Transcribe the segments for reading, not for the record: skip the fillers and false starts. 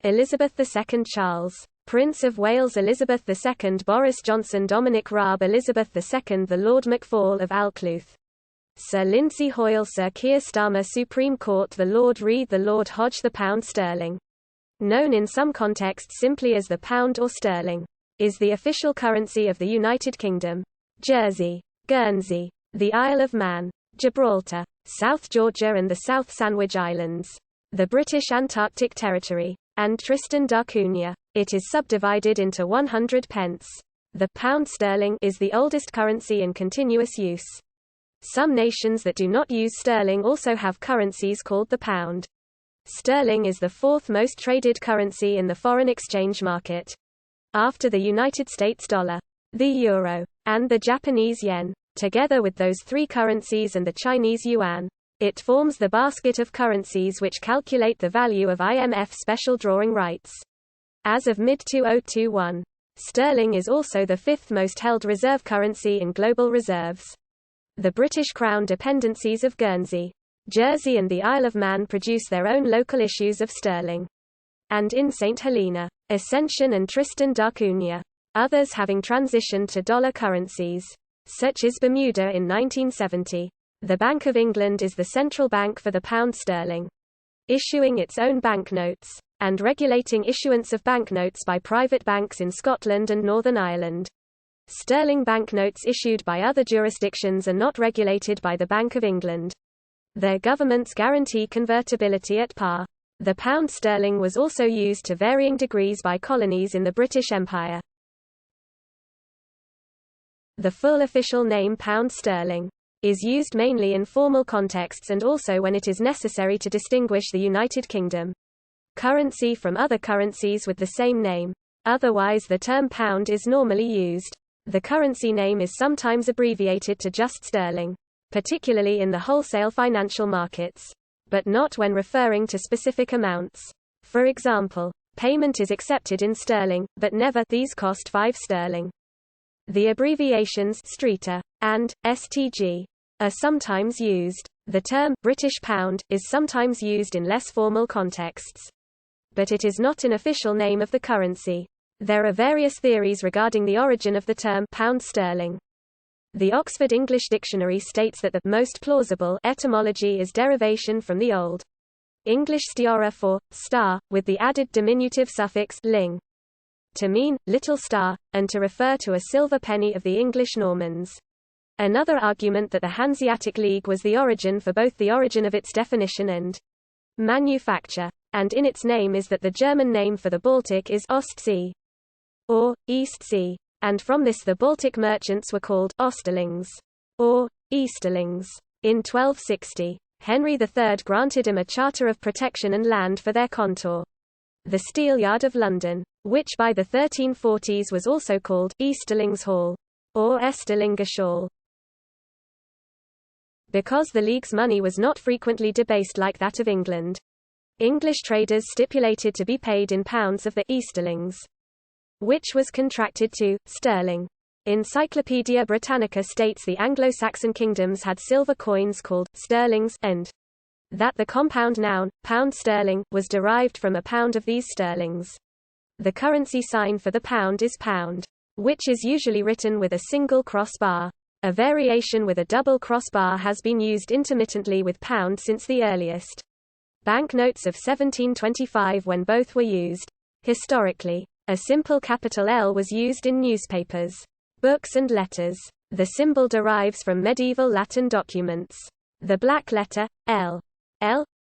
Elizabeth II Charles, Prince of Wales Elizabeth II Boris Johnson Dominic Raab Elizabeth II The Lord McFall of Alcluth, Sir Lindsay Hoyle Sir Keir Starmer Supreme Court The Lord Reed The Lord Hodge The pound sterling, known in some contexts simply as the pound or sterling, is the official currency of the United Kingdom. Jersey, Guernsey, the Isle of Man, Gibraltar, South Georgia and the South Sandwich Islands, the British Antarctic Territory, and Tristan da Cunha. It is subdivided into 100 pence. The pound sterling is the oldest currency in continuous use. Some nations that do not use sterling also have currencies called the pound. Sterling is the fourth most traded currency in the foreign exchange market, after the United States dollar, the euro, and the Japanese yen. Together with those three currencies and the Chinese yuan, it forms the basket of currencies which calculate the value of IMF special drawing rights. As of mid-2021, sterling is also the fifth most held reserve currency in global reserves. The British Crown dependencies of Guernsey, Jersey and the Isle of Man produce their own local issues of sterling. And in St. Helena, Ascension and Tristan da Cunha, others having transitioned to dollar currencies, such as Bermuda in 1970. The Bank of England is the central bank for the pound sterling, issuing its own banknotes, and regulating issuance of banknotes by private banks in Scotland and Northern Ireland. Sterling banknotes issued by other jurisdictions are not regulated by the Bank of England. Their governments guarantee convertibility at par. The pound sterling was also used to varying degrees by colonies in the British Empire. The full official name pound sterling is used mainly in formal contexts and also when it is necessary to distinguish the United Kingdom currency from other currencies with the same name. Otherwise the term pound is normally used. The currency name is sometimes abbreviated to just sterling, particularly in the wholesale financial markets, but not when referring to specific amounts. For example, payment is accepted in sterling, but never these cost 5 sterling. The abbreviations Streeter and STG are sometimes used. The term British pound is sometimes used in less formal contexts, but it is not an official name of the currency. There are various theories regarding the origin of the term pound sterling. The Oxford English Dictionary states that the most plausible etymology is derivation from the Old English stiora for star, with the added diminutive suffix ling, to mean little star, and to refer to a silver penny of the English Normans. Another argument that the Hanseatic League was the origin for both the origin of its definition and manufacture, and in its name is that the German name for the Baltic is Ostsee, or East Sea, and from this the Baltic merchants were called Osterlings, or Easterlings. In 1260, Henry III granted them a charter of protection and land for their contour, the Steelyard of London, which by the 1340s was also called Easterlings Hall, or Esterlingershall. Because the League's money was not frequently debased like that of England, English traders stipulated to be paid in pounds of the Easterlings, which was contracted to sterling. Encyclopaedia Britannica states the Anglo-Saxon kingdoms had silver coins called sterlings, and that the compound noun, pound sterling, was derived from a pound of these sterlings. The currency sign for the pound is pound, which is usually written with a single crossbar. A variation with a double crossbar has been used intermittently with pound since the earliest banknotes of 1725 when both were used. Historically, a simple capital L was used in newspapers, books and letters. The symbol derives from medieval Latin documents. The black letter, L,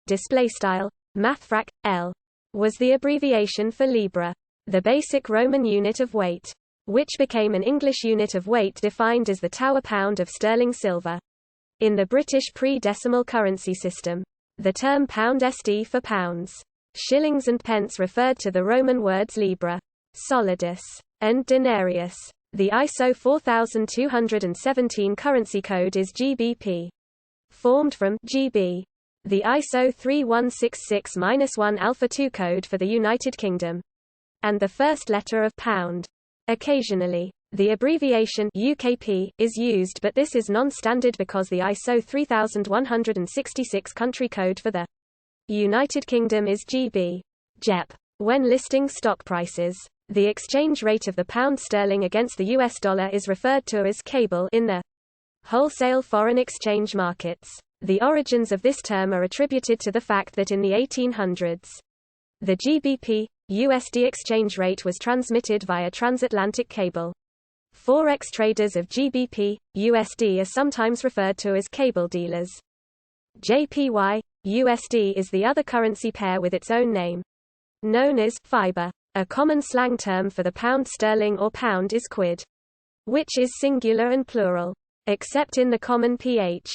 displaystyle, mathfrak, L, was the abbreviation for libra, the basic Roman unit of weight, which became an English unit of weight defined as the Tower pound of sterling silver. In the British pre-decimal currency system, the term pound SD for pounds, shillings and pence referred to the Roman words libra, solidus, and denarius. The ISO 4217 currency code is GBP, formed from GB. The ISO 3166-1 Alpha 2 code for the United Kingdom, and the first letter of pound. Occasionally, the abbreviation UKP is used, but this is non-standard because the ISO 3166 country code for the United Kingdom is GB. JEP. When listing stock prices, the exchange rate of the pound sterling against the US dollar is referred to as cable in the wholesale foreign exchange markets. The origins of this term are attributed to the fact that in the 1800s, the GBP/USD exchange rate was transmitted via transatlantic cable. Forex traders of GBP/USD are sometimes referred to as cable dealers. JPY/USD is the other currency pair with its own name, known as fiber. A common slang term for the pound sterling or pound is quid, which is singular and plural, except in the common ph.